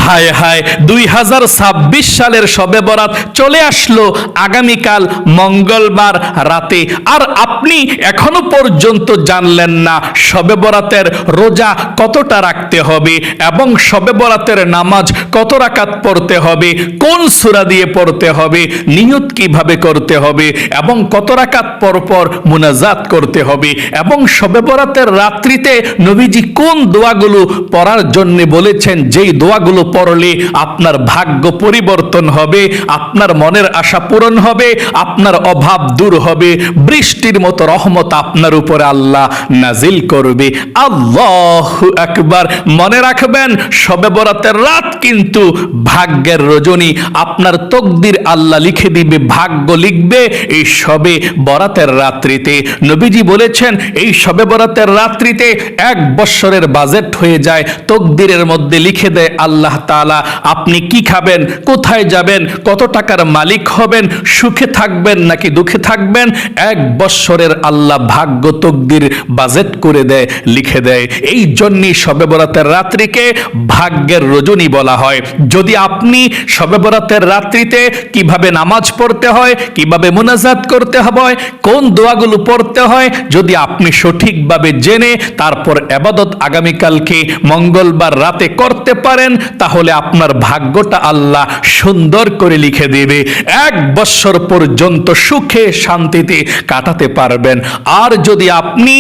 হায় হায় 2026 সালের শবে বরাত চলে আসলো আগামীকাল মঙ্গলবার রাতে, আর আপনি এখনো পর্যন্ত জানলেন না শবে বরাতের রোজা কতটা রাখতে হবে এবং শবে বরাতের নামাজ কত রাকাত পড়তে হবে, কোন সূরা দিয়ে পড়তে হবে, নিয়ত কিভাবে করতে হবে এবং কত রাকাত পর পর মুনাজাত করতে হবে, এবং শবে বরাতের রাত্রিতে নবীজি কোন দোয়াগুলো পড়ার জন্য বলেছেন, যেই দোয়াগুলো পড়লে আপনার ভাগ্য পরিবর্তন হবে, আপনার মনের আশা পূরণ হবে, আপনার অভাব দূর হবে, বৃষ্টির মতো রহমত আপনার উপরে আল্লাহ নাজিল করবে। আল্লাহু আকবার। মনে রাখবেন শবে বরাতের রাত কিন্তু ভাগ্যের রজনী। আপনার তকদির আল্লাহ লিখে দিবে, ভাগ্য লিখবে এই শবে বরাতের রাত্রিতে। নবীজি বলেছেন এই শবে বরাতের রাত্রিতে 1 বছরের বাজেট হয়ে যায়, তকদিরের মধ্যে লিখে দেয় আল্লাহ তাআলা আপনি কি খাবেন, কোথায় যাবেন, কত টাকার মালিক হবেন, সুখে থাকবেন নাকি দুঃখে থাকবেন, 1 বছরের আল্লাহ ভাগ্য তকদির বাজেট করে দেয়, লিখে দেয়। এই জন্যই শবে বরাতের রাত্রিকে ভাগ্যের রজনী বলা হয়। যদি আপনি শবে বরাতের রাত্রিতে কিভাবে নামাজ পড়তে হয়, কিভাবে মুনাজাত করতে হবে, কোন দোয়াগুলো পড়তে হয়, যদি আপনি সঠিকভাবে জেনে তারপর ইবাদত আগামীকালকে মঙ্গলবার রাতে করতে পারেন, তাহলে আপনার ভাগ্যটা আল্লাহ সুন্দর করে লিখে দেবে। 1 বছর পর্যন্ত সুখে শান্তিতে কাটাতে পারবেন। আর যদি আপনি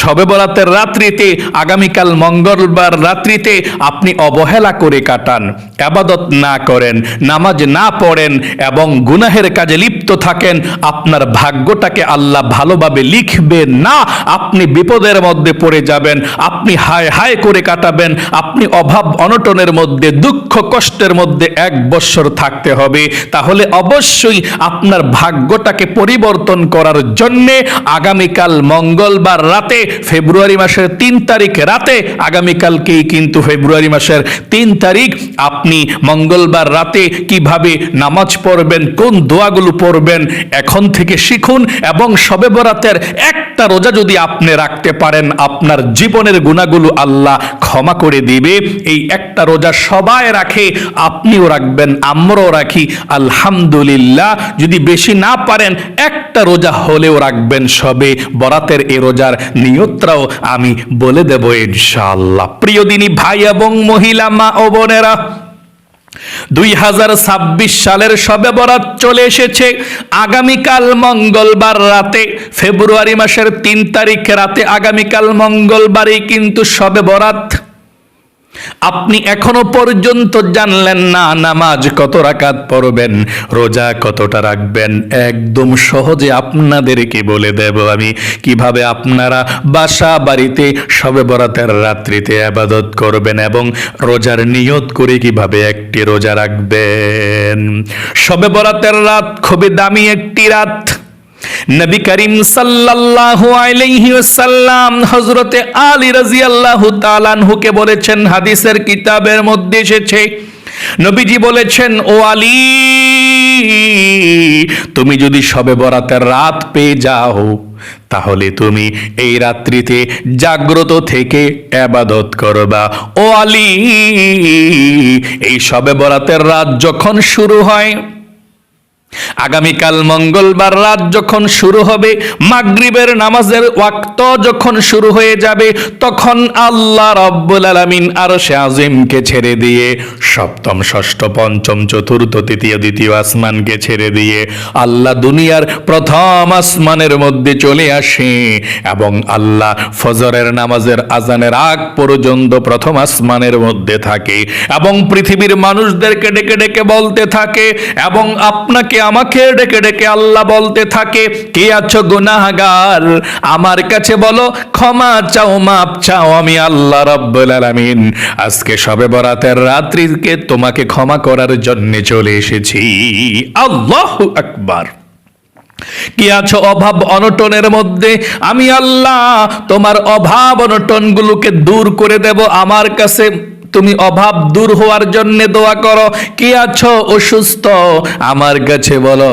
শবে বরাতের রাত্রিতে আগামীকাল মঙ্গলবার রাত্রিতে আপনি অবহেলা করে কাটান, ইবাদত না করেন, নামাজ না পড়েন এবং গুনাহের কাজে লিপ্ত থাকেন, আপনার ভাগ্যটাকে আল্লাহ ভালোভাবে লিখবে না। আপনি বিপদের মধ্যে পড়ে যাবেন, আপনি হায় হায় করে কাটাবেন, আপনি অভাব অনটনের মধ্যে, দুঃখ কষ্টের মধ্যে 1 বছর থাকতে হবে। তাহলে অবশ্যই আপনার ভাগ্যটাকে পরিবর্তন করার জন্যে আগামীকাল মঙ্গলবার রাতে, ফেব্রুয়ারি মাসের 3 তারিখ রাতে, আগামীকালকেই কিন্তু ফেব্রুয়ারি মাসের 3 তারিখ, আপনি মঙ্গলবার রাতে কিভাবে নামাজ পড়বেন, কোন দোয়াগুলো পড়বেন এখন থেকে শিখুন। এবং শবে বরাতের একটা রোজা যদি আপনি রাখতে পারেন, আপনার জীবনের গুনাহগুলো আল্লাহ ক্ষমা করে দিবে। এই একটা রোজা সবাই রাখে, আপনিও রাখবেন, আমরাও রাখি, আলহামদুলিল্লাহ। যদি বেশি না পারেন একটা রোজা হলেও রাখবেন শবে বরাতের এই রোজার নিয়তটাও আমি বলে দেব ইনশাআল্লাহ। প্রিয় দিনী ভাই এবং মহিলা, মা ও বোনেরা, 2026 সালের শবে বরাত চলে এসেছে। আগামীকাল মঙ্গলবার রাতে, ফেব্রুয়ারি মাসের 3 তারিখ রাতে, আগামীকাল মঙ্গলবারই কিন্তু শবে বরাত। আপনি এখনো পর্যন্ত জানলেন না নামাজ কত রাকাত পড়বেন, রোজা কতটা রাখবেন। একদম সহজে আপনাদেরকে বলে দেব আমি কিভাবে আপনারা বাসা বাড়িতে শবে বরাতের রাত্রিতে ইবাদত করবেন এবং রোজার নিয়ত করে কিভাবে একটি রোজা রাখবেন। শবে বরাতের রাত খুবই দামি একটি রাত। নবী করিম সাল্লাল্লাহু আলাইহি ওয়াসাল্লাম হযরতে আলী রাদিয়াল্লাহু তাআলা আনহুকে বলেছেন, হাদিসের কিতাবের মধ্যে এসেছে, নবীজি বলেছেন, ও আলী, তুমি যদি শবে বরাতের রাত পেয়ে যাও তাহলে তুমি এই রাত্রিতে জাগ্রত থেকে ইবাদত করবা। ও আলী, এই শবে বরাতের রাত যখন শুরু হয়, আগামীকাল মঙ্গলবার রাত যখন শুরু হবে, মাগরিবের নামাজের ওয়াক্ত যখন শুরু হয়ে যাবে, তখন আল্লাহ রাব্বুল আলামিন আরশে আজিমকে ছেড়ে দিয়ে, সপ্তম, ষষ্ঠ, পঞ্চম, চতুর্থ, তৃতীয়, দ্বিতীয় আসমানকে ছেড়ে দিয়ে আল্লাহ দুনিয়ার প্রথম আসমানের মধ্যে চলে আসে এবং আল্লাহ ফজরের নামাজের আজানের আগ পর্যন্ত প্রথম আসমানের মধ্যে থাকে এবং পৃথিবীর মানুষদেরকে ডেকে ডেকে বলতে থাকে এবং আপনাকে আমাকে ডেকে ডেকে আল্লাহ বলতে থাকে, কে আছো গুনাহগার, আমার কাছে বলো, ক্ষমা চাও, মাপ চাও, আমি আল্লাহ রাব্বুল আলামিন আজকে শবে বরাতের রাত্রিকে তোমাকে ক্ষমা করার জন্য চলে এসেছি। আল্লাহু আকবার। কি আছো অভাব অনটনের মধ্যে, আমি আল্লাহ তোমার অভাব অনটনগুলোকে দূর করে দেব, আমার কাছে তুমি অভাব দূর হওয়ার জন্য দোয়া করো। কি আছো অসুস্থ, আমার কাছে বলো,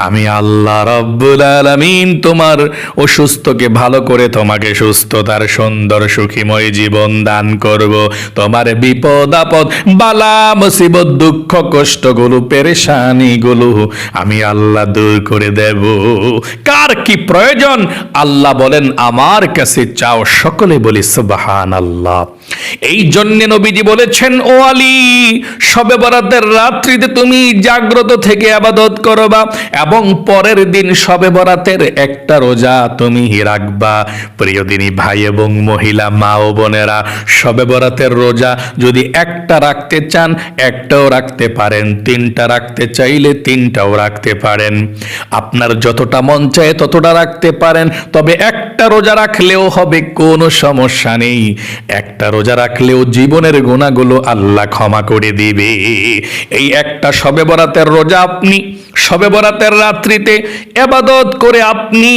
আমি আল্লাহ রব্বুল আলামিন তোমার অসুস্থকে ভালো করে তোমাকে সুস্থতার সুন্দর সুখীময় জীবন দান করব। তোমার বিপদ আপদ বালা মুসিবত দুঃখ কষ্টগুলো পেরেশানিগুলো আমি আল্লাহ দূর করে দেব। কার কি প্রয়োজন আল্লাহ বলেন আমার কাছে চাও। সকলে বলি সুবহানাল্লাহ। এই জন্য নবীজি বলেছেন, ও আলী, শবে বরাতের রাত্রিতে তুমি জাগ্রত থেকে ইবাদত করবা এবং পরের দিন শবে বরাতের একটা রোজা তুমি রাখবা। প্রিয় দিনী ভাই এবং মহিলা মা ও বোনেরা, শবে বরাতের রোজা যদি একটা রাখতে চান একটাও রাখতে পারেন, তিনটা রাখতে চাইলে তিনটাও রাখতে পারেন, আপনার যতটা মন চায় ততটা রাখতে পারেন। তবে একটা রোজা রাখলেও হবে, কোনো সমস্যা নেই। একটা রোজা রাখলেও জীবনের গুনাহগুলো আল্লাহ ক্ষমা করে দিবে। এই একটা শবে বরাতের রোজা আপনি শবে বরাতের রাত্রিতে ইবাদত করে আপনি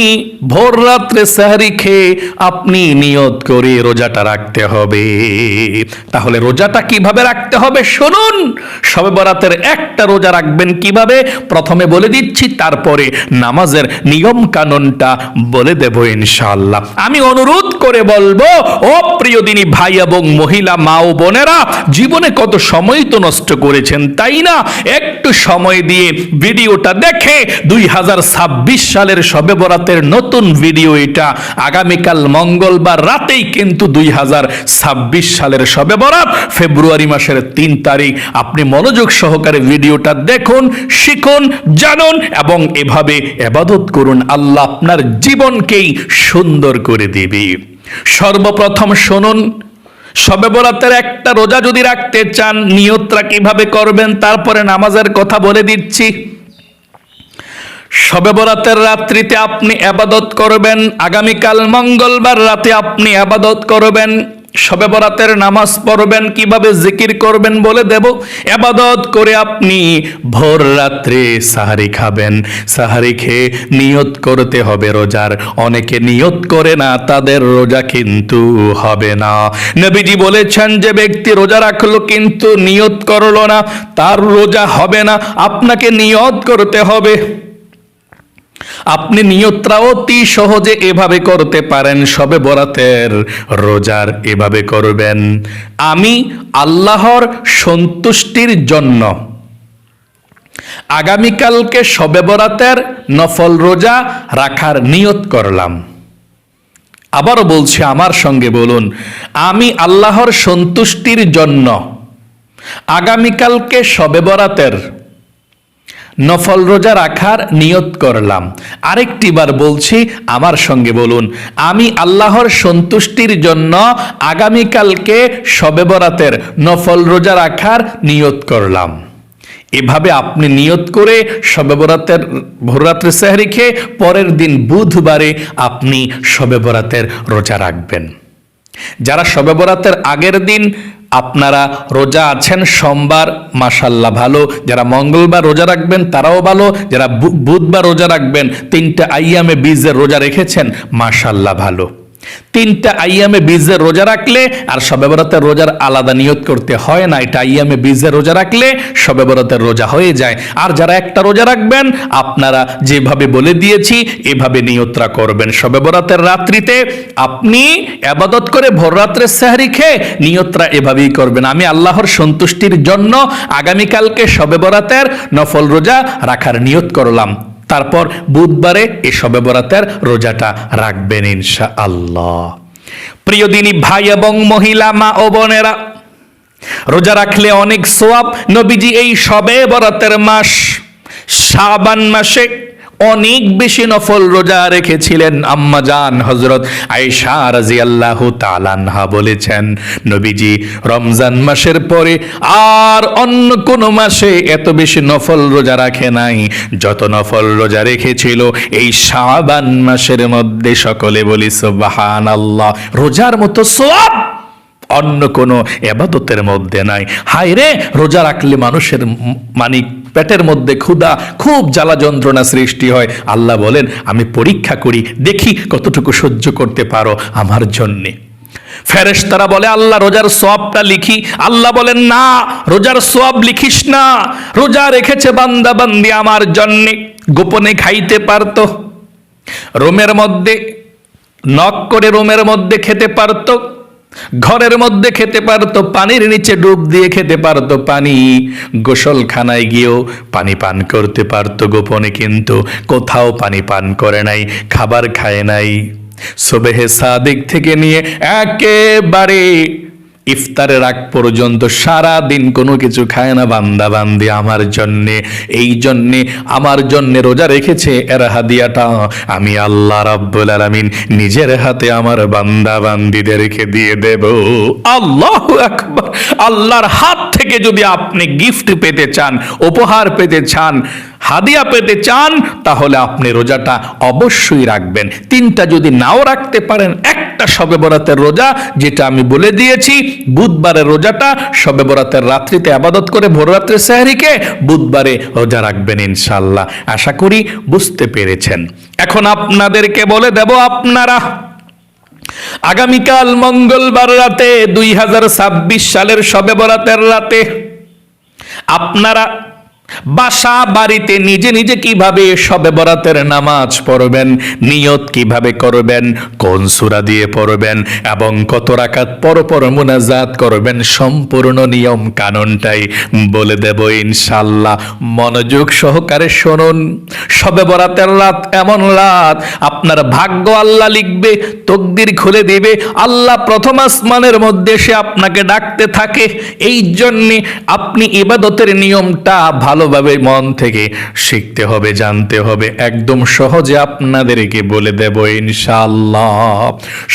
ভোর রাত্রে সেহরি খেয়ে আপনি নিয়ত করে রোজাটা রাখতে হবে। তাহলে রোজাটা কিভাবে রাখতে হবে শুনুন। শবে বরাতের একটা রোজা রাখবেন কিভাবে প্রথমে বলে দিচ্ছি, তারপরে নামাজের নিয়ম কানুনটা বলে দেব ইনশাআল্লাহ। আমি অনুরোধ করে বলবো, ও প্রিয় দিনী ভাই এবং মহিলা মা ও বোনেরা, জীবনে কত সময় তো নষ্ট করেছেন তাই না? একটু সময় দিয়ে ভিডিওটা দেখে 2026 সালের শবে বরাতের নতুন ভিডিও এটা। আগামীকাল মঙ্গলবার রাতেই কিন্তু 2026 সালের শবে বরাত, ফেব্রুয়ারি মাসের 3 তারিখ। আপনি মনোযোগ সহকারে ভিডিওটা দেখুন, শিখুন, জানুন এবং এভাবে ইবাদত করুন। আল্লাহ আপনার জীবনকেই সুন্দর করে দিবে। সর্বপ্রথম শুনুন, শবে বরাতের একটা রোজা যদি রাখতে চান নিয়তটা কিভাবে করবেন, তারপরে নামাজের কথা বলে দিচ্ছি। শবে বরাতের রাত্রিতে আপনি ইবাদত করবেন, আগামীকাল মঙ্গলবার রাতে আপনি ইবাদত করবেন। শবে বরাতের নামাজ পড়বেন, কিভাবে জিকির করবেন বলে দেব। ইবাদত করে আপনি ভোর রাত্রে সাহারি খাবেন, সাহারি খেয়ে নিয়ত করতে হবে রোজার। অনেকে নিয়ত করে না, তাদের রোজা কিন্তু হবে না। নবীজি বলেছেন, যে ব্যক্তি রোজা রাখলো কিন্তু নিয়ত করলো না, তার রোজা হবে না। আপনাকে নিয়ত করতে হবে। আপনি নিয়তটা অতি সহজে এভাবে করতে পারেন। শবে বরাতের রোজার এভাবে করবেন, আমি আল্লাহর সন্তুষ্টির জন্য আগামীকালকে শবে বরাতের নফল রোজা রাখার নিয়ত করলাম। আবারও বলছি, আমার সঙ্গে বলুন, আমি আল্লাহর সন্তুষ্টির জন্য আগামীকালকে শবে বরাতের নফল রোজা রাখার নিয়ত করলাম। আরেকটি বার বলছি, আমার সঙ্গে বলুন, আমি আল্লাহর সন্তুষ্টির জন্য আগামীকালকে শবে বরাতের নফল রোজা রাখার নিয়ত করলাম। এভাবে আপনি নিয়ত করে শবে বরাতের ভোররাত্রে সেহরি খেয়ে পরের দিন বুধবারে আপনি শবে বরাতের রোজা রাখবেন। যারা শবে বরাতের আগের দিন আপনারা রোজা আছেন সোমবার, মাশাআল্লাহ ভালো। যারা মঙ্গলবার রোজা রাখবেন তারাও ভালো। যারা বুধবার রোজা রাখবেন, 3টা আইয়ামে বীজের রোজা রেখেছেন, মাশাআল্লাহ ভালো। 3টা আইয়ামে বীজের রোজা রাখলে আর শবে বরাতের রোজার আলাদা নিয়ত করতে হয় না। এটা আইয়ামে বীজের রোজা রাখলে শবে বরাতের রোজা হয়ে যায়। আর যারা একটা রোজা রাখবেন, আপনারা যেভাবে বলে দিয়েছি এভাবে নিয়তরা করবেন। শবে বরাতের রাত্রিতে আপনি ইবাদত করে ভোর রাত্রে সেহরি খেয়ে নিয়তরা এভাবেই করবেন, আমি আল্লাহর সন্তুষ্টির জন্য আগামীকালকে শবে বরাতের নফল রোজা রাখার নিয়ত করলাম। তারপর বুধবারে এই শবে বরাতের রোজাটা রাখবেন ইনশাআল্লাহ। প্রিয় দিনী ভাই এবং মহিলা মা ও বোনেরা, রোজা রাখলে অনেক সওয়াব। নবীজি এই শবে বরাতের মাস শাবান মাসে অনেক বেশি নফল রোজা রেখেছিলেন। আম্মা জান হযরত আয়েশা রাদিয়াল্লাহু তাআলা আনহা বলেছেন, নবীজি রমজান মাসের পরে আর অন্য কোন মাসে এত বেশি নফল রোজা রাখে নাই যত নফল রোজা রেখেছিল এই শাবান মাসের মধ্যে। সকলে বলি সুবহানাল্লাহ। রোজার মতো সওয়াব অন্য কোনো ইবাদতের মধ্যে নাই। হায় রে, রোজা রাখলে মানুষের পেটের মধ্যে ক্ষুধা, খুব জ্বালা যন্ত্রণা সৃষ্টি হয়। আল্লাহ বলেন, আমি পরীক্ষা করি, দেখি কতটুকু সহ্য করতে পারো আমার জন্যে। ফেরেশতারা বলে আল্লাহ রোজার সওয়াবটা লিখি। আল্লাহ বলেন না, রোজার সওয়াব লিখিস না। রোজা রেখেছে বান্দা বান্দি আমার জন্যে। গোপনে খাইতে পারতো, রুমের মধ্যে নক করে রুমের মধ্যে খেতে পারতো, ঘরের মধ্যে খেতে পারতো, পানির নিচে ডুব দিয়ে খেতে পারতো পানি, গোসলখানায় গিয়েও পানি পান করতে পারতো গোপনে, কিন্তু কোথাও পানি পান করে নাই, খাবার খায় নাই। সুবহে সাদিক থেকে নিয়ে একেবারে ইফতারের আগ পর্যন্ত সারা দিন কোনো কিছু খায় না বান্দা বান্দি আমার জন্যে। এই জন্যে আমার জন্যে রোজা রেখেছে, এর হাদিয়াটা আমি আল্লাহ রাব্বুল আলামিন নিজের হাতে আমার বান্দা বান্দিদেরকে দিয়ে দেব। আল্লাহু আকবার। আল্লাহর হাত থেকে যদি আপনি গিফট পেতে চান, উপহার পেতে চান, হাদিয়া পেতে চান, তাহলে আপনি রোজাটা অবশ্যই রাখবেন। তিনটা যদি নাও রাখতে পারেন, একটা শবে বরাতের রোজা, যেটা আমি বলে দিয়েছি, বুধবারের রোজাটা শবে বরাতের রাত্রিতে ইবাদত করে ভোর রাত্রে সেহরিকে বুধবারে রোজা রাখবেন ইনশাআল্লাহ। আশা করি বুঝতে পেরেছেন। এখন আপনাদেরকে বলে দেব, আপনারা আগামীকাল মঙ্গলবার রাতে 2026 সালের শবে বরাতের রাতে আপনারা বাসা বাড়িতে নিজে নিজে কিভাবে শবে বরাতের নামাজ পড়বেন, নিয়ত কিভাবে করবেন, কোন সূরা দিয়ে পড়বেন এবং কত রাকাত পর পর মুনাজাত করবেন, সম্পূর্ণ নিয়ম কানুনটাই বলে দেব ইনশাআল্লাহ। মনোযোগ সহকারে শুনুন। শবে বরাতের রাত এমন রাত, আপনার ভাগ্য আল্লাহ লিখবে, তকদির খুলে দিবে। আল্লাহ প্রথম আসমানের মধ্যে এসে আপনাকে ডাকতে থাকে। এই জন্যে আপনি ইবাদতের নিয়মটা ভালোভাবে মন থেকে শিখতে হবে, জানতে হবে। একদম সহজে আপনাদেরকে বলে দেব ইনশাআল্লাহ।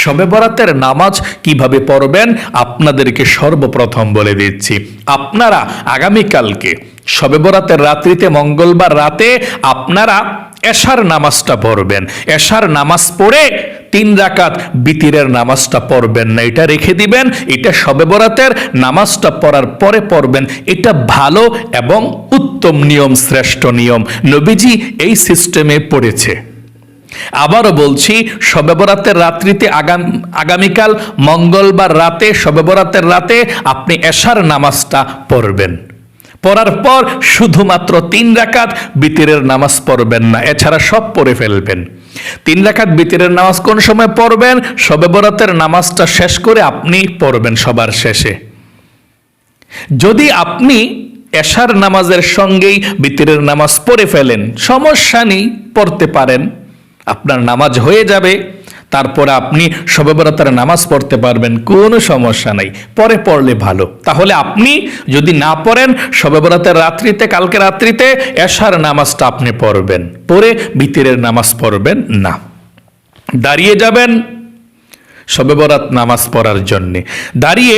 শবে বরাতের নামাজ কিভাবে পড়বেন আপনাদেরকে সর্বপ্রথম বলে দিচ্ছি। আপনারা আগামীকালকে শবে বরাতের রাত্রিতে মঙ্গলবার রাতে আপনারা এশার নামাজটা পড়বেন। এশার নামাজ পড়ে 3 রাকাত বিতিরের নামাজটা পড়বেন না, এটা রেখে দিবেন। এটা শবে বরাতের নামাজটা পড়ার পরে পড়বেন। এটা ভালো এবং উত্তম নিয়ম, শ্রেষ্ঠ নিয়ম। নবীজি এই সিস্টেমে পড়েছে। আবারও বলছি, শবে বরাতের রাত্রিতে আগামীকাল মঙ্গলবার রাতে শবে বরাতের রাতে আপনি এশার নামাজটা পড়বেন। পড়ার পর শুধুমাত্র 3 রাকাত বিতিরের নামাজ পড়বেন না, এছাড়া সব পড়ে ফেলবেন। 3 রাকাত বিতিরের নামাজ কোন সময় পড়বেন? শবে বরাতের নামাজটা শেষ করে আপনি পড়বেন সবার শেষে। যদি আপনি এশার নামাজের সঙ্গেই বিতিরের নামাজ পড়ে ফেলেন, সমস্যা নেই, পড়তে পারেন, আপনার নামাজ হয়ে যাবে। তারপরে আপনি শবে বরাতের নামাজ পড়তে পারবেন, কোনো সমস্যা নাই, পরে পড়লে ভালো। তাহলে আপনি যদি না পড়েন, শবে বরাতের রাত্রিতে, কালকে রাত্রিতে এশার নামাজটা আপনি পড়বেন, পরে বিতিরের নামাজ পড়বেন না। দাঁড়িয়ে যাবেন শবে বরাত নামাজ পড়ার জন্যে। দাঁড়িয়ে,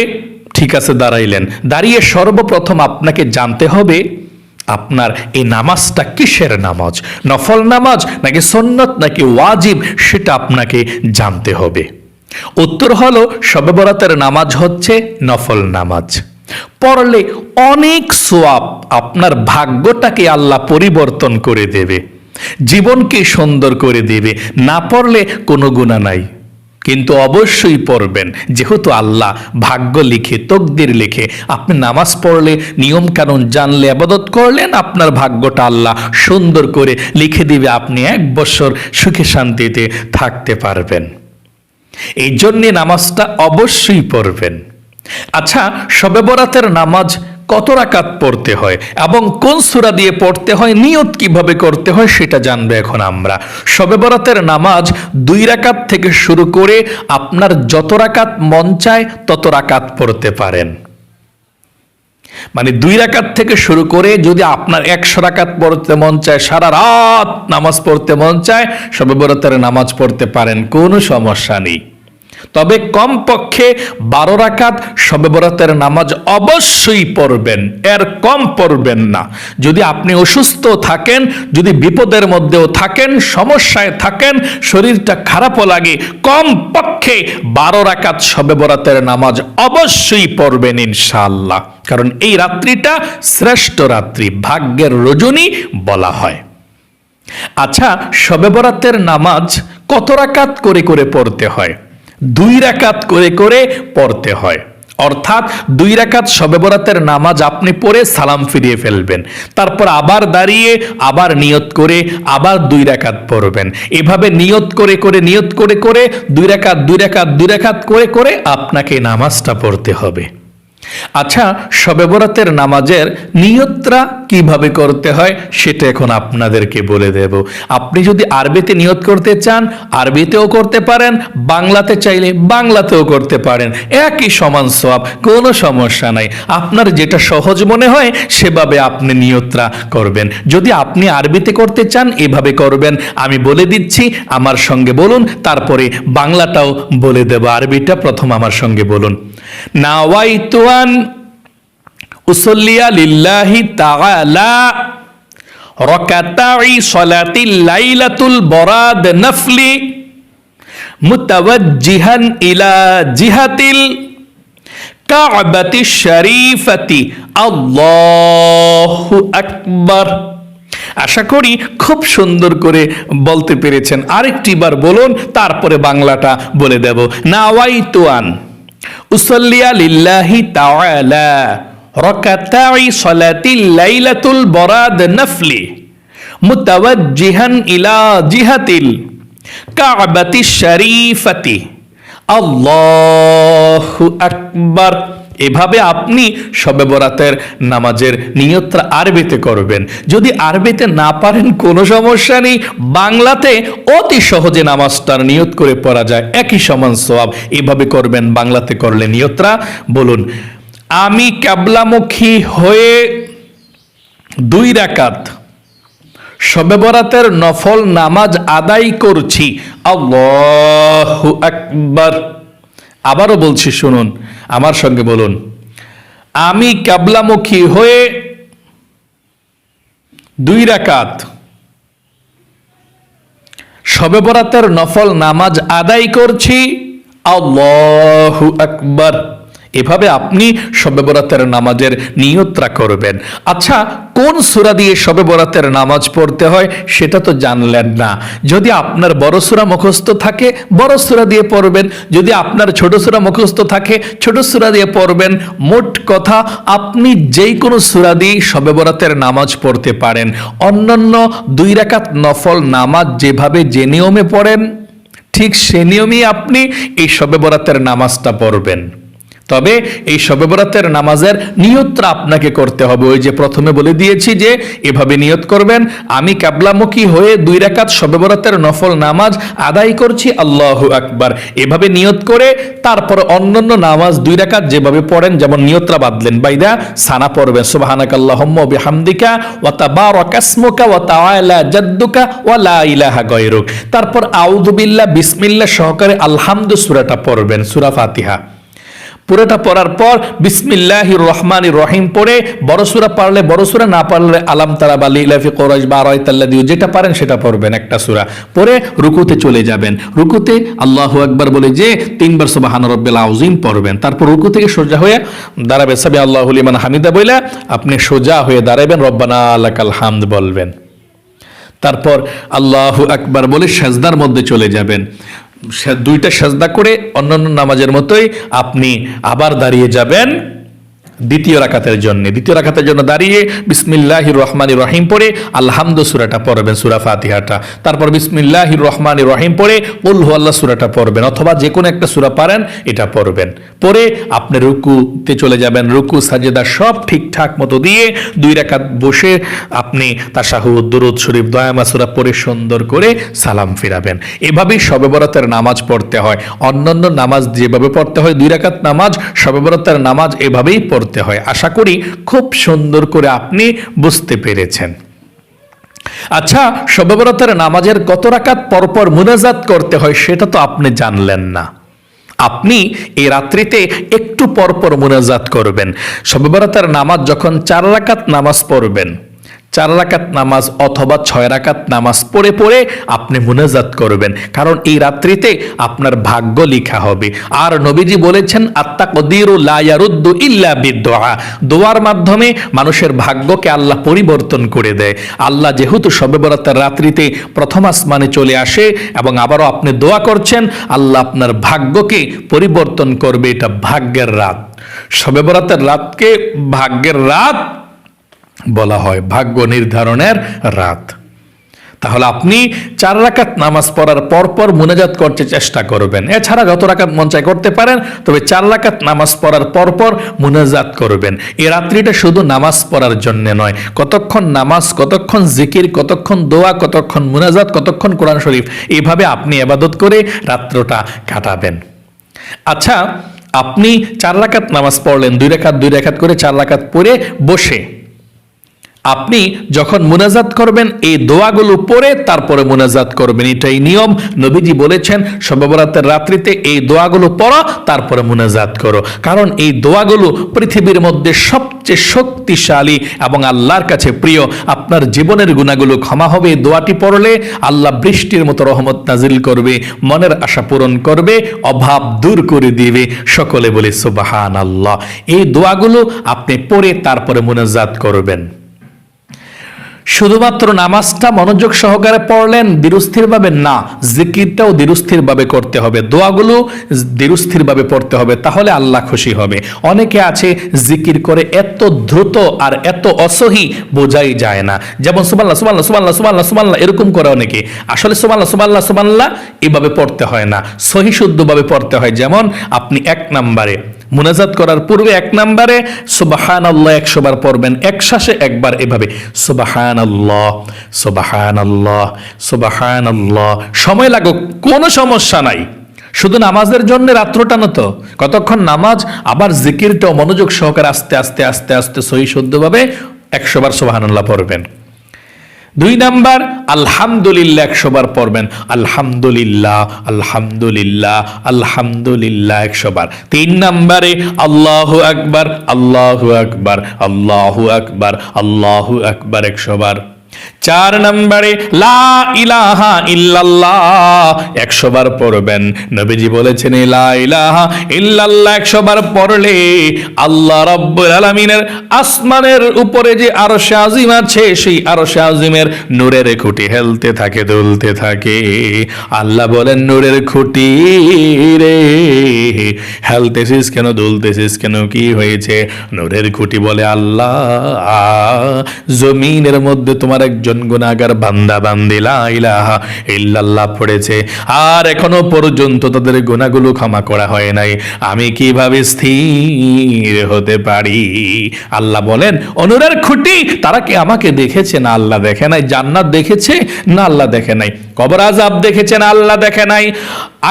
ঠিক আছে দাঁড়াইলেন, দাঁড়িয়ে সর্বপ্রথম আপনাকে জানতে হবে আপনার এই নামাজটা কিসের নামাজ, নফল নামাজ নাকি সুন্নত নাকি ওয়াজিব, সেটা আপনাকে জানতে হবে। উত্তর হলো শবে বরাতের নামাজ হচ্ছে নফল নামাজ। পড়লে অনেক সওয়াব, আপনার ভাগ্যটাকে আল্লাহ পরিবর্তন করে দেবে, জীবনকে সুন্দর করে দেবে। না পড়লে কোনো গুনাহ নাই, কিন্তু অবশ্যই পড়বেন, যেহেতু আল্লাহ ভাগ্য লিখে, তকদির লিখে। আপনি নামাজ পড়লে, নিয়ম কানুন জানলে, ইবাদত করলেন, আপনার ভাগ্যটা আল্লাহ সুন্দর করে লিখে দিবে, আপনি 1 বছর সুখে শান্তিতে থাকতে পারবেন। এই জন্যে নামাজটা অবশ্যই পড়বেন। আচ্ছা, শবে বরাতের নামাজ কত রাকাত পড়তে হয় এবং কোন সূরা দিয়ে পড়তে হয়, নিয়ত কিভাবে করতে হয়, সেটা জানবে এখন আমরা। শবে বরাতের নামাজ 2 রাকাত থেকে শুরু করে আপনার যত রাকাত মন চায় তত রাকাত পড়তে পারেন। মানে 2 রাকাত থেকে শুরু করে যদি আপনার 100 রাকাত পড়তে মন চায়, সারা রাত নামাজ পড়তে মন চায়, শবে বরাতের নামাজ পড়তে পারেন, কোনো সমস্যা নেই। তবে কমপক্ষে 12 রাকাত শবে বরাতের নামাজ অবশ্যই পড়বেন, এর কম পড়বেন না। যদি আপনি অসুস্থ থাকেন, যদি বিপদের মধ্যেও থাকেন, সমস্যায় থাকেন, শরীরটা খারাপও লাগে, কমপক্ষে 12 রাকাত শবে বরাতের নামাজ অবশ্যই পড়বেন ইনশাআল্লাহ। কারণ এই রাত্রিটা শ্রেষ্ঠ রাত্রি, ভাগ্যের রজনী বলা হয়। আচ্ছা, শবে বরাতের নামাজ কত রাকাত করে করে পড়তে হয়? 2 রাকাত করে করে পড়তে হয়। অর্থাৎ 2 রাকাত শবে বরাতের নামাজ আপনি পড়ে সালাম ফিরিয়ে ফেলবেন, তারপর আবার দাঁড়িয়ে আবার নিয়ত করে আবার 2 রাকাত পড়বেন। এভাবে নিয়ত করে করে 2 রাকাত 2 রাকাত 2 রাকাত করে করে আপনাকে নামাজটা পড়তে হবে। আচ্ছা, শবে বরাতের নামাজের নিয়তটা কিভাবে করতে হয় সেটা এখন আপনাদেরকে বলে দেব। আপনি যদি আরবিতে নিয়ত করতে চান আরবিতেও করতে পারেন, বাংলাতে চাইলে বাংলাতেও করতে পারেন, একই সমান সওয়াব, কোনো সমস্যা নাই। আপনার যেটা সহজ মনে হয় সেভাবে আপনি নিয়তটা করবেন। যদি আপনি আরবিতে করতে চান এভাবে করবেন, আমি বলে দিচ্ছি, আমার সঙ্গে বলুন, তারপরে বাংলাটাও বলে দেব। আরবিটা প্রথম আমার সঙ্গে বলুন। নাওয়াইতু আন উসাল্লিয়া লিল্লাহি তাআলা রাকাতাই সালাতিল লাইলাতুল বরাদ নফলি মুতাওয়াজ্জিহান ইলা জিহাতিল কাবাতিশ শরীফাতি আল্লাহু আকবার। আশা করি খুব সুন্দর করে বলতে পেরেছেন। আরেকটিবার বলুন, তারপরে বাংলাটা বলে দেব। নাওয়াইতু আন উসাল্লিয়া লিল্লাহি তাআলা রাকাতাই সালাতিল লাইলাতুল বরাদ নফলি মুতাওয়াজ্জিহান ইলা জিহাতিল কাবাতিশ শরীফাতি আল্লাহু আকবার। এভাবে আপনি শবে বরাতের নামাজের নিয়তটা আরবিতে করবেন। যদি আরবিতে না পারেন কোনো সমস্যা নেই, বাংলাতে অতি সহজে নামাজটার নিয়ত করে পড়া যায়, একই সমান সওয়াব। এভাবে করবেন। বাংলাতে করলে নিয়তটা বলুন। আমি কিবলামুখী হয়ে 2 রাকাত শবে বরাতের নফল নামাজ আদায় করছি। আল্লাহু আকবার। আবারও বলছি, শুনুন, আমার সঙ্গে বলুন। আমি কিবলামুখী হয়ে 2 রাকাত শবে বরাতের নফল নামাজ আদায় করছি। আল্লাহু আকবার। এভাবে আপনি শবে বরাতের নামাজের নিয়তটা করবেন। আচ্ছা, কোন সূরা দিয়ে শবে বরাতের নামাজ পড়তে হয় সেটা তো জানলেন না। যদি আপনার বড় সূরা মুখস্থ থাকে বড় সূরা দিয়ে পড়বেন, যদি আপনার ছোট সূরা মুখস্থ থাকে ছোট সূরা দিয়ে পড়বেন। মোট কথা, আপনি যেই কোনো সূরা দিয়ে শবে বরাতের নামাজ পড়তে পারেন। অন্যান্য 2 রাকাত নফল নামাজ যেভাবে যে নিয়মে পড়েন ঠিক সে নিয়মেই আপনি এই শবে বরাতের নামাজটা পড়বেন। তবে এই শবে বরাতের নামাজের নিয়তটা আপনাকে করতে হবে। ওই যে প্রথমে বলে দিয়েছি যে এভাবে নিয়ত করবেন, আমি কিবলামুখী হয়ে 2 রাকাত শবে বরাতের নফল নামাজ আদায় করছি। আল্লাহু আকবার। এভাবে নিয়ত করে তারপর অন্যান্য নামাজ 2 রাকাত যেভাবে পড়েন, যেমন নিয়তটা বাদলেন, বাইদা সানা পড়বেন, সুবহানাকাল্লাহুম্মা ওয়া বিহামদিকা ওয়া তাবারাকা ইসমুকা ওয়া তাআলা জাদ্দুকা ওয়া লা ইলাহা গায়রুক। তারপর আউযু বিল্লাহ বিসমিল্লাহ সহকারে আলহামদু সূরাটা পড়বেন, সূরা ফাতিহা। পুরোটা পড়ার পর বিসমিল্লাহির রহমানির রহিম পড়ে, বড় সূরা পারলে বড় সূরা, না পারলে আলাম তারা বা লিলাফি কুরাইশ বা রাআইতাল্লাযী, যেটা পারেন সেটা পড়বেন, একটা সূরা পড়ে রুকুতে চলে যাবেন। রুকুতে আল্লাহু আকবার বলে যে 3 বার সুবহান রাব্বিল আযীম পড়বেন। তারপর রুকু থেকে সোজা হয়ে দাঁড়াবেন, সামি আল্লাহু লিমান হামিদা বলে আপনি সোজা হয়ে দাঁড়াবেন, রব্বানা লাকাল হামদ বলবেন। তারপর আল্লাহু আকবার বলে সিজদার মধ্যে চলে যাবেন। 2টা সিজদা করে অন্যান্য নামাজের মতোই আপনি আবার দাঁড়িয়ে যাবেন দ্বিতীয় রাকাতের জন্য। দ্বিতীয় রাকাতের জন্য দাঁড়িয়ে বিসমিল্লাহির রহমানির রহিম পড়ে আলহামদু সূরাটা পড়বেন, সূরা ফাতিহাটা। তারপর বিসমিল্লাহির রহমানির রহিম পড়ে কুল হুয়াল্লাহ সূরাটা পড়বেন, অথবা যে কোনো একটা সূরা পারেন এটা পড়বেন। পরে আপনি রুকুতে চলে যাবেন। রুকু সাজদা সব ঠিকঠাক মতো দিয়ে 2 রাকাত বসে আপনি তাশাহুদ, দুরূদ শরীফ, দোয়া মাসুরা পড়ে সুন্দর করে সালাম ফিরাবেন। এভাবেই শবে বরাতের নামাজ পড়তে হয়। অন্যান্য নামাজ যেভাবে পড়তে হয় 2 রাকাত নামাজ, শবে বরাতের নামাজ এভাবেই পড়তে হয়। আশা করি খুব সুন্দর করে আপনি বুঝতে পেরেছেন। আচ্ছা, শবে বরাতের নামাজের কত রাকাত পরপর মুনাজাত করতে হয় সেটা তো আপনি জানলেন না। আপনি এই রাত্রিতে একটু পরপর মুনাজাত করবেন। শবে বরাতের নামাজ যখন 4 রাকাত নামাজ পড়বেন, 4 রাকাত নামাজ অথবা 6 রাকাত নামাজ পড়ে পড়ে আপনি মুনাজাত করবেন, কারণ এই রাত্রিতে আপনার ভাগ্য লেখা হবে। আর নবীজি বলেছেন আত্তাকদিরু লা ইয়ারুদ্দু ইল্লা বিদুআ, দোয়ার মাধ্যমে মানুষের ভাগ্যকে আল্লাহ পরিবর্তন করে দেয়। আল্লাহ যেহেতু শবে বরাতের রাত্রিতে প্রথম আসমানে চলে আসে এবং আবারও আপনি দোয়া করছেন, আল্লাহ আপনার ভাগ্যকে পরিবর্তন করবে। এটা ভাগ্যের রাত। শবে বরাতের রাতকে ভাগ্যের রাত বলা হয়, ভাগ্য নির্ধারণের রাত। তাহলে আপনি 4 রাকাত নামাজ পড়ার পরপর মুনাজাত করতে চেষ্টা করবেন। এছাড়া যত রাকাত মন চায় করতে পারেন, তবে 4 রাকাত নামাজ পড়ার পরপর মুনাজাত করবেন। এই রাত্রিটা শুধু নামাজ পড়ার জন্য নয়, কতক্ষণ নামাজ, কতক্ষণ জিকির, কতক্ষণ দোয়া, কতক্ষণ মুনাজাত, কতক্ষণ কোরআন শরীফ, এইভাবে আপনি ইবাদত করে রাত্রটা কাটাবেন। আচ্ছা, আপনি 4 রাকাত নামাজ পড়লেন, 2 রাকাত করে 4 রাকাত পড়ে বসে আপনি যখন মুনাজাত করবেন এই দোয়াগুলো পড়ে তারপরে মুনাজাত করবেন। এটাই নিয়ম। নবীজি বলেছেন শবে বরাতের রাত্রিতে এই দোয়াগুলো পড়া, তারপরে মুনাজাত করো, কারণ এই দোয়াগুলো পৃথিবীর মধ্যে সবচেয়ে শক্তিশালী এবং আল্লাহর কাছে প্রিয়। আপনার জীবনের গুনাহগুলো ক্ষমা হবে এই দোয়াটি পড়লে। আল্লাহ বৃষ্টির মতো রহমত নাজিল করবে, মনের আশা পূরণ করবে, অভাব দূর করে দিবে। সকলে বলে সুবহানাল্লাহ। এই দোয়াগুলো আপনি পড়ে তারপরে মুনাজাত করবেন। শুধুমাত্র নামাজটা মনোযোগ সহকারে পড়লেন ধীরস্থিরভাবে না, জিকিরটাও ধীরস্থিরভাবে করতে হবে, দোয়াগুলো ধীরস্থিরভাবে পড়তে হবে, তাহলে আল্লাহ খুশি হবে। অনেকে আছে জিকির করে এত দ্রুত আর এত অসহি, বোঝাই যায় না। যেমন সুবহানাল্লাহ সুবহানাল্লাহ সুবহানাল্লাহ সুবহানাল্লাহ সুবহানাল্লাহ এরকম করে অনেকে। আসলে সুবহানাল্লাহ সুবহানাল্লাহ সুবহানাল্লাহ এভাবে পড়তে হয় না, সহি শুদ্ধভাবে পড়তে হয়। যেমন আপনি 1 নম্বরে মুনাজাত করার পূর্বে 1 নম্বরে সুবহানাল্লাহ 100 বার পড়বেন, এক শ্বাসে একবার এভাবে সুবহানাল্লাহ সুবহানাল্লাহ সুবহানাল্লাহ। সময় লাগুক, কোনো সমস্যা নাই, শুধু নামাজের জন্য রাত্রটা না তো, কতক্ষণ নামাজ, আবার জিকিরটাও মনোযোগ সহকারে আস্তে আস্তে আস্তে আস্তে সহি শুদ্ধভাবে 100 বার সুবহানাল্লাহ পড়বেন। 2 নাম্বার আলহামদুলিল্লাহ 100 বার পড়বেন, আলহামদুলিল্লাহ আলহামদুলিল্লাহ আলহামদুলিল্লাহ 100 বার। 3 নম্বরে আল্লাহু আকবার আল্লাহু আকবার আল্লাহু আকবার আল্লাহু আকবার 100 বার। 4 নম্বরে লা ইলাহা ইল্লাল্লাহ 100 বার পড়বেন। নবীজি বলেছেন লা ইলাহা ইল্লাল্লাহ 100 বার পড়লে আল্লাহ রাব্বুল আলামিনের আসমানের উপরে যে আরশে আজিম আছে, সেই আরশে আজিমের নূরের খুঁটি হেলতে থাকে, দুলতে থাকে। আল্লাহ বলেন, নূরের খুঁটি রে হেলতেছিস কেন, দুলতেছিস কেন, কি হয়েছে? নূরের খুঁটি বলে, আল্লাহ জমিনের মধ্যে তোমার একজন গুনাহগার বান্দা বান্দি লা ইলাহা ইল্লাল্লাহ পড়েছে, আর এখনো পর্যন্ত তাদের গুনাহগুলো ক্ষমা করা হয় নাই, আমি কিভাবে স্থির হতে পারি? আল্লাহ বলেন, নূরের খুঁটি, তারা কি আমাকে দেখেছে না আল্লাহ দেখে নাই? জান্নাত দেখেছে না আল্লাহ দেখে নাই? কবর আযাব দেখেছেন আল্লাহ দেখে নাই?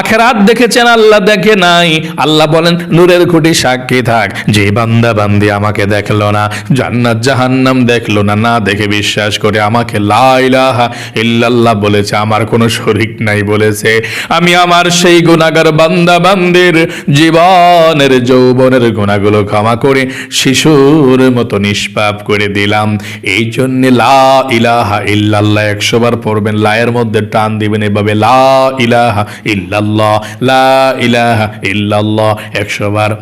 আখিরাত দেখেছেন আল্লাহ দেখে নাই? আল্লাহ বলেন, নূরের খুঁটি সাক্ষী থাক, যে বান্দা বান্দি আমাকে দেখলো না, জান্নাত জাহান্নাম দেখলো না, না দেখে বিশ্বাস করে আমাকে লা ইলাহা ইল্লাল্লাহ বলেছে, আমার কোনো শরীক নাই বলেছে, আমি আমার সেই গুনাহগার বান্দা বান্দির জীবনের যৌবনের গুনাহগুলো ক্ষমা করে শিশুর মতো নিষ্পাপ করে দিলাম। এই জন্য লা ইলাহা ইল্লাল্লাহ 100 বার পড়বেন। লায়ের মধ্যে টান দিবেন এভাবে, লা ইলাহা ইল্লাল্লাহ লা ইলাহা ইল্লাল্লাহ 100 বার।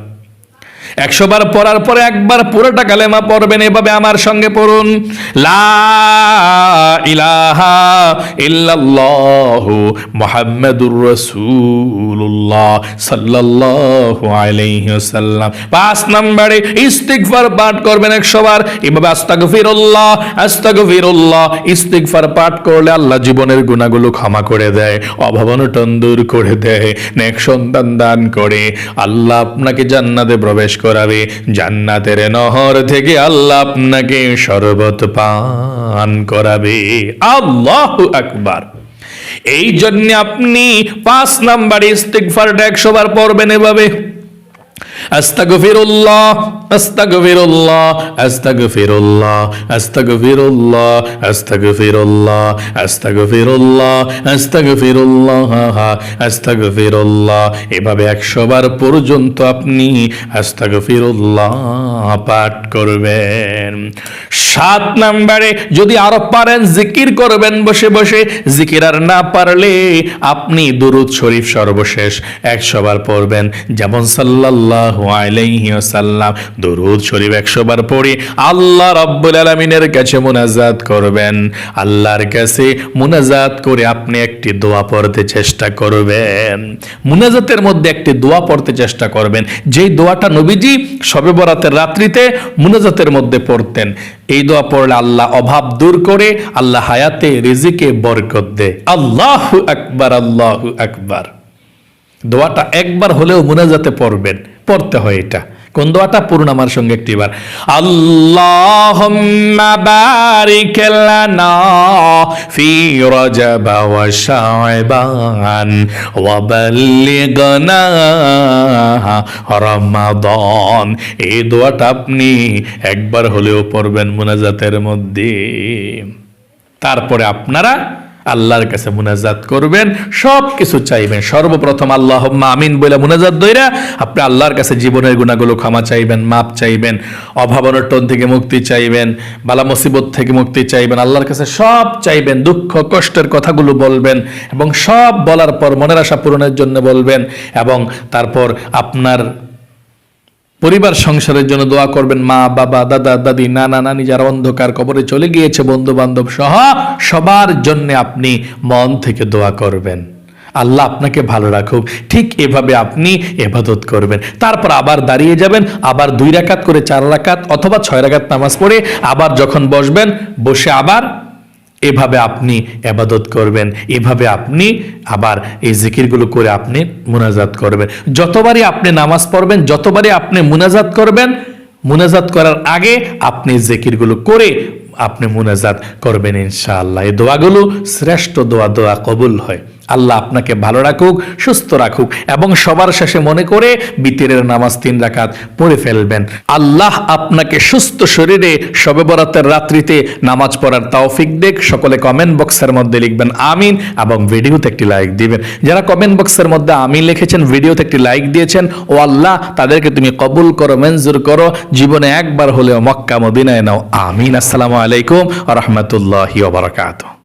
100 বার পড়ার পরে একবার পুরোটা কালেমা পড়বেন, এভাবে আমার সঙ্গে পড়ুন, লা ইলাহা ইল্লাল্লাহু মুহাম্মাদুর রাসূলুল্লাহ সাল্লাল্লাহু আলাইহি ওয়াসাল্লাম। 5 নম্বরে ইস্তিগফার পাঠ করবেন 100 বার, এভাবে আস্তাগফিরুল্লাহ আস্তাগফিরুল্লাহ। ইস্তিগফার পাঠ করলে আল্লাহ জীবনের গুনাহগুলো ক্ষমা করে দেয়, অভাব-অনটন দূর করে দেয়, নেক সন্তান দান করে, আল্লাহ আপনাকে জান্নাতে প্রবেশ করাবে, জান্নাতের নহর থেকে আল্লাহ আপনাকে শরবত পান করাবে। আল্লাহু আকবার। এই জন্য আপনি 5 নাম্বার ইস্তিগফারটা 100 বার পড়বেন এভাবে, আস্তাগফিরুল্লাহ, আস্তাগফিরুল্লাহ, আস্তাগফিরুল্লাহ, আস্তাগফিরুল্লাহ, আস্তাগফিরুল্লাহ, আস্তাগফিরুল্লাহ, আস্তাগফিরুল্লাহ, আস্তাগফিরুল্লাহ। এভাবে 100 বার পর্যন্ত আপনি আস্তাগফিরুল্লাহ পাঠ করবেন। 7 নম্বরে যদি আরো পারেন জিকির করবেন বসে বসে, জিকির আর না পারলে আপনি দুরূদ শরীফ সর্বশেষ 100 বার পড়বেন। যেমন সাল্লাল্লাহু আলাইহি ওয়াসাল্লাম দুরূদ শরীফ 100 বার পড়ে আল্লাহ রাব্বুল আলামিনের কাছে মুনাজাত করবেন। আল্লাহর কাছে মুনাজাত করে আপনি একটি দোয়া পড়তে চেষ্টা করবেন। মুনাজাতের মধ্যে একটি দোয়া পড়তে চেষ্টা করবেন, যেই দোয়াটা নবীজি শবে বরাতের রাত্রিতে মুনাজাতের মধ্যে পড়তেন। এই দোয়া পড়লে আল্লাহ অভাব দূর করে, আল্লাহ হায়াতে রিজিকে বরকত দেয়। আল্লাহু আকবার, আল্লাহু আকবার। দোয়াটা একবার হলেও মুনাজাতে পড়বেন, পড়তে হয় এটা। কোন দোয়াটা? পূর্ণ আমার সঙ্গে একটিবার। আল্লাহুম্মা বারিক লানা ফি রজব ওয়া শাবান ওয়া বাল্লিগনা রমাদান। এই দোয়াটা আপনি একবার হলেও পড়বেন মুনাজাতের মধ্যে। তারপরে আপনারা আল্লাহর কাছে মুনাজাত করবেন, সব কিছু চাইবেন। সর্বপ্রথম আল্লাহুম্মা আমিন বলে মুনাজাত দইরা আপনি আল্লাহর কাছে জীবনের গুনাহগুলো ক্ষমা চাইবেন, মাপ চাইবেন, অভাব অনটন থেকে মুক্তি চাইবেন, বালা মুসিবত থেকে মুক্তি চাইবেন, আল্লাহর কাছে সব চাইবেন, দুঃখ কষ্টের কথাগুলো বলবেন এবং সব বলার পর মনের আশা পূরণের জন্য বলবেন। এবং তারপর আপনার পরিবার সংসারের জন্য দোয়া করবেন। মা বাবা, দাদা দাদি, নানা নানি যারা অন্ধকার কবরে চলে গিয়েছে, বন্ধু বান্ধব সহ সবার জন্য আপনি মন থেকে দোয়া করবেন। আল্লাহ আপনাকে ভালো রাখুক। ঠিক এভাবে আপনি ইবাদত করবেন। তারপর আবার দাঁড়িয়ে যাবেন, আবার 2 রাকাত করে 4 রাকাত অথবা 6 রাকাত নামাজ পড়ে আবার যখন বসবেন, বসে আবার এভাবে আপনি ইবাদত করবেন। এভাবে আপনি আবার এই জিকিরগুলো করে আপনি মুনাজাত করবেন। যতবারই আপনি নামাজ পড়বেন, যতবারই আপনি মুনাজাত করবেন, মুনাজাত করার আগে আপনি জিকিরগুলো করে আপনি মুনাজাত করবেন ইনশাআল্লাহ। এই দোয়াগুলো শ্রেষ্ঠ দোয়া, দোয়া কবুল হয়। আল্লাহ আপনাকে ভালো রাখুক, সুস্থ রাখুক এবং সবার শেষে মনে করে বিতিরের নামাজ 3 রাকাত পড়ে ফেলবেন। আল্লাহ আপনাকে সুস্থ শরীরে শবে বরাতের রাত্রিতে নামাজ পড়ার তৌফিক দেখ। সকলে কমেন্ট বক্সের মধ্যে লিখবেন আমিন এবং ভিডিওতে একটি লাইক দিবেন। যারা কমেন্ট বক্সের মধ্যে আমিন লিখেছেন, ভিডিওতে একটি লাইক দিয়েছেন, ও আল্লাহ তাদেরকে তুমি কবুল করো, মঞ্জুর করো, জীবনে একবার হলেও মক্কা মদিনায় নাও। আমিন। আসসালামু আলাইকুম ওয়া রাহমাতুল্লাহি ওয়া বারাকাতুহু।